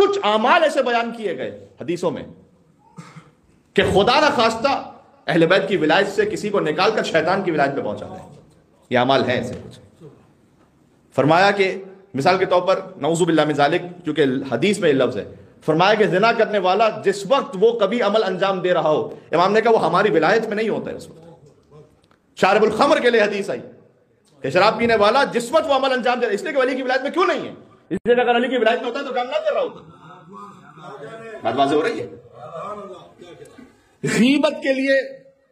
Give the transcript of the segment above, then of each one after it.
کچھ اعمال ایسے بیان کیے گئے حدیثوں میں کہ خدا نہ خواستہ اہل بیت کی ولایت سے کسی کو نکال کر شیطان کی ولایت پہ پہنچا دیں. یہ اعمال ہیں ایسے کچھ. فرمایا کہ مثال کے طور پر نعوذ باللہ من ذالک، کیونکہ حدیث میں یہ لفظ ہے، فرمایا کہ زنا کرنے والا جس وقت وہ کبھی عمل انجام دے رہا ہو، امام نے کہا وہ ہماری ولایت میں نہیں ہوتا ہے اس وقت. شارب الخمر کے لیے حدیث آئی کہ شراب پینے والا جس وقت وہ عمل انجام دے رہا ہے، اس لیے کہ ولی کی ولایت میں کیوں نہیں ہے، اس لیے کہ اگر علی کی ولایت میں ہوتا ہے تو کام نہ کر رہا ہوتا. بات واضح ہو رہی ہے. غیبت کے لیے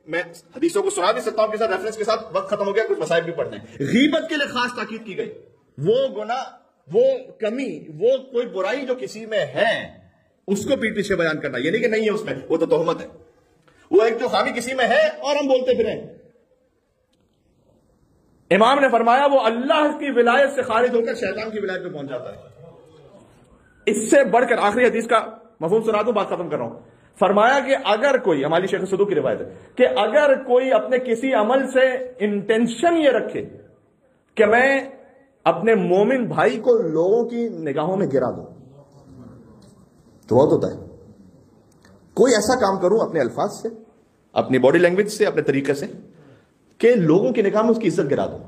میں حدیثوں کو سنا بھی سکتا ہوں کے ساتھ ریفرنس کے ساتھ، وقت ختم ہو گیا، کچھ مسائل بھی پڑھنے ہیں. غیبت کے لیے خاص تاکید کی گئی. وہ گناہ، وہ کمی، وہ کوئی برائی جو کسی میں ہے اس کو پیٹ پیچھے بیان کرنا، یہ نہیں کہ نہیں ہے اس میں، وہ تو تہمت ہے. وہ ایک جو خامی کسی میں ہے اور ہم بولتے پھریں. امام نے فرمایا وہ اللہ کی ولایت سے خارج ہو کر شیطان کی ولایت میں پہنچ جاتا ہے. اس سے بڑھ کر آخری حدیث کا مفہوم سنا دوں، بات ختم کر رہا ہوں. فرمایا کہ اگر کوئی، ہماری شیخ صدوق کی روایت ہے کہ اگر کوئی اپنے کسی عمل سے انٹینشن یہ رکھے کہ میں اپنے مومن بھائی کو لوگوں کی نگاہوں میں گرا دوں، تو بہت ہوتا ہے. کوئی ایسا کام کروں اپنے الفاظ سے، اپنی باڈی لینگویج سے، اپنے طریقے سے کہ لوگوں کی نگاہ میں اس کی عزت گرا دوں.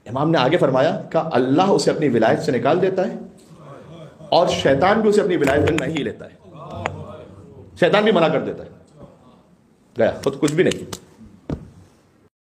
امام نے آگے فرمایا کہ اللہ اسے اپنی ولایت سے نکال دیتا ہے اور شیطان بھی اسے اپنی ولایت میں نہیں لیتا ہے. شیطان بھی منع کر دیتا ہے، گیا خود کچھ بھی نہیں.